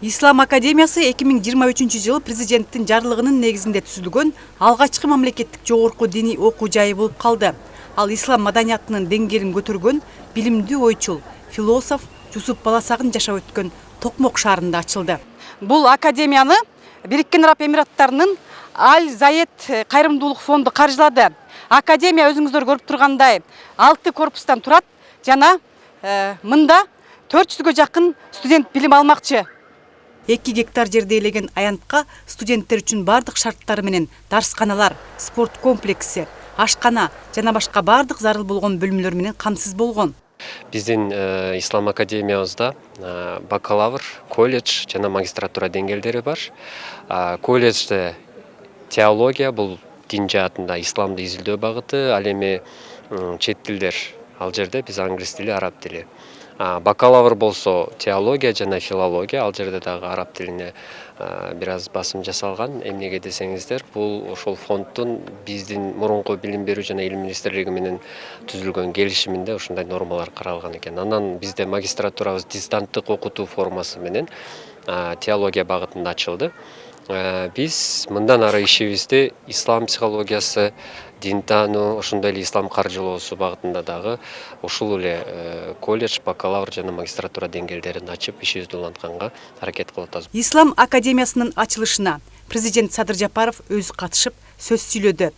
Ислам академиясы 2023-жылы президенттин жарлыгынын негизинде түзүлгөн алгачкы мамлекеттик жогорку диний окуу жайы болуп калды. Ал ислам маданиятынын деңгээлин көтөргөн билимдүү ойчул, философ Жусуп Баласагын жашап өткөн Токмок шаарында ачылды. Бул академияны Бириккен Араб Эмираттарынын Аль Заед кайрымдуулук фонду каржылады. Академия өзүңүздөр көрүп тургандай 6 корпустан турат жана мында 400гө жакын студент билим алмакчы. 2 гектар жерде элеген аянтка студенттер үчүн бардык шарттары менен дарсканалар, спорт комплекси, ашкана жана башка бардык зарыл болгон бөлмөлөр менен камсыз болгон. Биздин ислам академиябызда бакалавр, колледж жана магистратура деңгээлдери бар. Колледжде теология, бул дин жаатында исламды изилдөө багыты, ал эми чет тилдер, ал жерде биз англис тили, араб тили. Бакалавр болсо теология жана филология, ал жерде дагы араб тилине бир аз басым жасалган. Эмнеге десеңиздер, бул ошол фонддун биздин мурунку билим берүү жана илим министрлиги менен түзүлгөн келишиминде ушундай нормалар каралган экен. Анан бизде магистратурабыз дистанттык окутуу формасы менен теология багытында ачылды. Биз мындан ары ишибизди ислам психологиясы, дин таануу, ошондой эле ислам каржылоосу багытында дагы ушул эле колледж, бакалавр жана магистратура деңгээлдерин ачып ишибизди улантканга аракет кылып атабыз. Ислам академиясынын ачылышына президент Садыр Жапаров өзү катышып сөз сүйлөдү.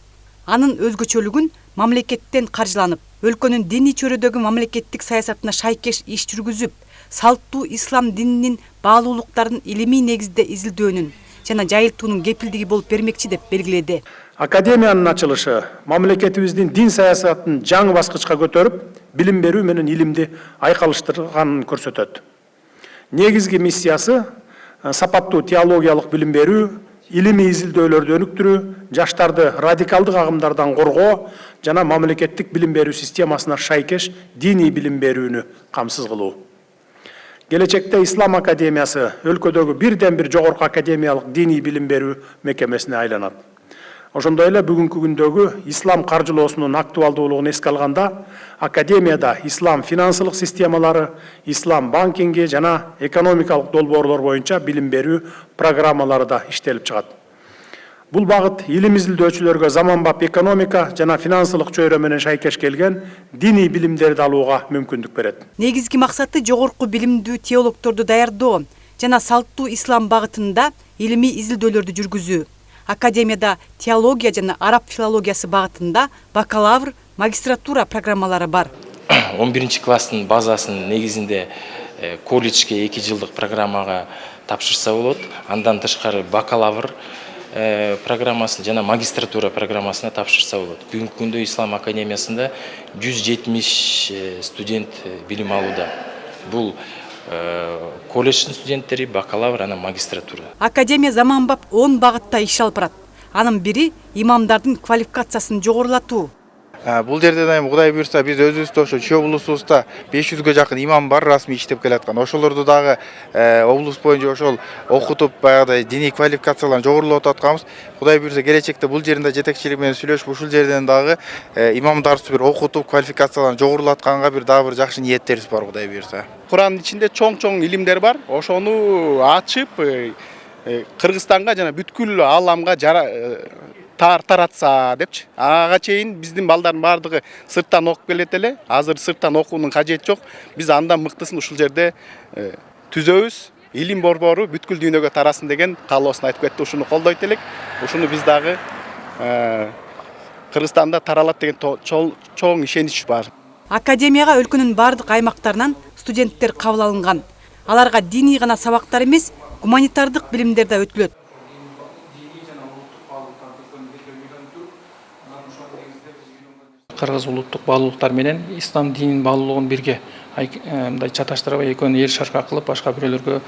Анын өзгөчөлүгүн мамлекеттен каржыланып, өлкөнүн диний чөйрөдөгү мамлекеттик саясатына шайкеш иш жүргүзүп, салттуу ислам дининин баалуулуктарын илимий негизде изилдөөнүн жана жайылтуунун кепилдиги болуп бермекчи деп белгиледи. Академиянын ачылышы мамлекетибиздин дин саясатын жаңы баскычка көтөрүп, билим берүү менен илимди айкалыштырганын көрсөтөт. Негизги миссиясы сапаттуу теологиялык билим берүү, илимий изилдөөлөрдү өнүктүрүү, жаштарды радикалдык агымдардан коргоо жана мамлекеттик билим берүү системасына шайкеш диний билим берүүнү камсыз кылуу. Келечекте Ислам академиясы өлкөдөгү бирден бир жогорку академиялык диний билим берүү мекемесине айланат. Ошондой эле бүгүнкү күндөгү ислам каржылоосунун актуалдуулугун эске алганда, академияда ислам финансылык системалары, ислам банкинги жана экономикалык долбоорлор боюнча билим берүү программалары да иштелип чыгат. Бул багыт илим изилдөөчүлөргө заманбап экономика жана финансылык чөйрө менен шайкеш келген диний билимдерди алууга мүмкүндүк берет. Негизги максаты жогорку билимдүү теологторду даярдоо жана салттуу ислам багытында илимий изилдөөлөрдү жүргүзүү. Академияда теология жана араб филологиясы багытында бакалавр, магистратура программалары бар. 11 класстын базасынын негизинде колледжге 2 жылдык программага тапшырса болот. Андан тышкары бакалавр программасын жана магистратура программасына тапшырса болот. Бүгүнкү күндө Ислам академиясында 170 студент билим алууда. Бул колледждин студенттери, бакалавр, анан магистратура. Академия заманбап 10 багытта иш алып барат. Анын бири имамдардын квалификациясын жогорулатуу. Бул жерде да Кудай буйрса биз өзүбүздө ошо Чүй облусубузда 500гө жакын имам бар, расмий иштеп келаткан. Ошолорду дагы облус боюнча ошол окутуп, баягыдай диний квалификацияларын жогорулатып атканбыз. Кудай буйрса келечекте бул жеринде жетекчилик менен сүйлөшүп, ушул жерден дагы имамдарыбызды бир окутуп, квалификацияларын жогорулатканга дагы бир жакшы ниеттерибиз бар, Кудай буйрса. Куранын ичинде чоң илимдер бар. Ошону ачып Кыргызстанга жана бүткүл ааламга таратса депчи. Ага чейин биздин балдардын бардыгы сырттан окуп келет эле. Азыр сырттан окуунун кажети жок. Биз андан мыктысын ушул жерде түзөбүз. Илим борбору бүткүл дүйнөгө тарасын деген каалоосун айтып кетти. Ушуну колдойт элек. Ушуну биз дагы Кыргызстанда таралат деген чоң ишенич бар. Академияга өлкөнүн бардык аймактарынан студенттер кабыл алынган. Аларга диний гана сабактар эмес, гуманитардык билимдер да өтүлөт. Кыргыз улуттук баалуулуктар менен ислам дининин баалуулугун бирге мындай чаташтырып, экөөнү эл шарка кылып, башка бирөөлөргө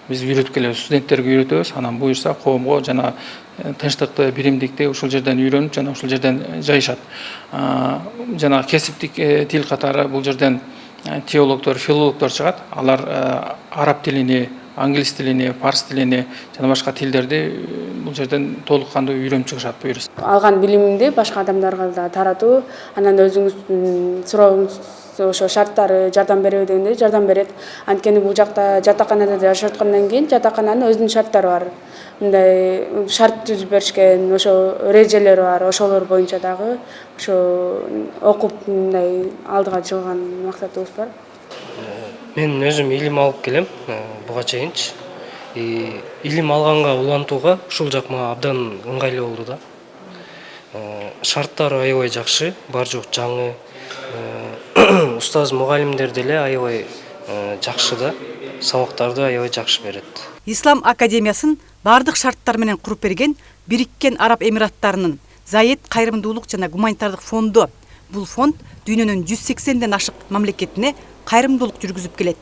биз үйрөтүп келебиз, студенттерге үйрөтөбүз. Анан буюрса коомго жана тынчтыкты, биримдикти ушул жерден үйрөнүп, жана ушул жерден жайышат. Жана кесиптик тил катары бул жерден теологдор, филологдор чыгат. Алар араб тилини, англис тилини, парс тилини жана башка тилдерди бул жерден толук кандуу үйрөнүп чыгышат буюрса. Алган билимимди башка адамдарга да таратуу, анан өзүңүздүн сурооңуз ошо шарттары жардам береби дегенде жардам берет. Анткени бул жакта жатаканада жашап аткандан кийин жатакананын өзүнүн шарттары бар. Мындай шарт түзүп беришкен, ошо эрежелери бар. Ошолор боюнча дагы ошо окуп мындай алдыга жылган максатыбыз бар. Мен өзүм илим алып келем буга чейинчи. Илим алганга улантууга ушул жак мага абдан ыңгайлуу болду да. Шарттары аябай жакшы, бар жок жаңы. Устаз мугалимдер деле аябай жакшы да. Сабактарды аябай жакшы берет. Ислам академиясын бардык шарттар менен куруп берген Бириккен Араб Эмираттарынын Зайет кайрымдуулук жана гуманитардык фонду. Бул фонд дүйнөнүн 180ден ашык мамлекетине кайрымдуулук жүргүзүп келет.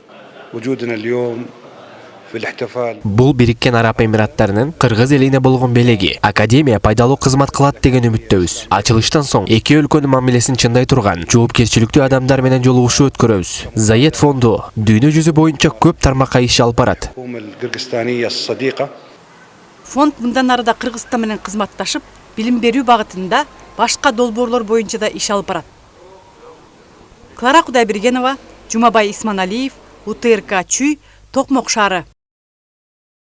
Бул Бириккен Араб Эмираттарынын кыргыз элине болгон белеги. Академия пайдалуу кызмат кылат деген үмүттөбүз. Ачылыштан соң эки өлкөнүн мамилесин чындай турган жоопкерчиликтүү адамдар менен жолугушуу өткөрөбүз. Зайет фонду дүйнө жүзү боюнча көп тармакка иш алып барат. Фонд мындан арыда Кыргызстан менен кызматташып, билим берүү багытында башка долбоорлор боюнча да иш алып барат. Клара Кудайбергенова, Жумабай Исманалиев, УТРК Чүй, Токмок шаары.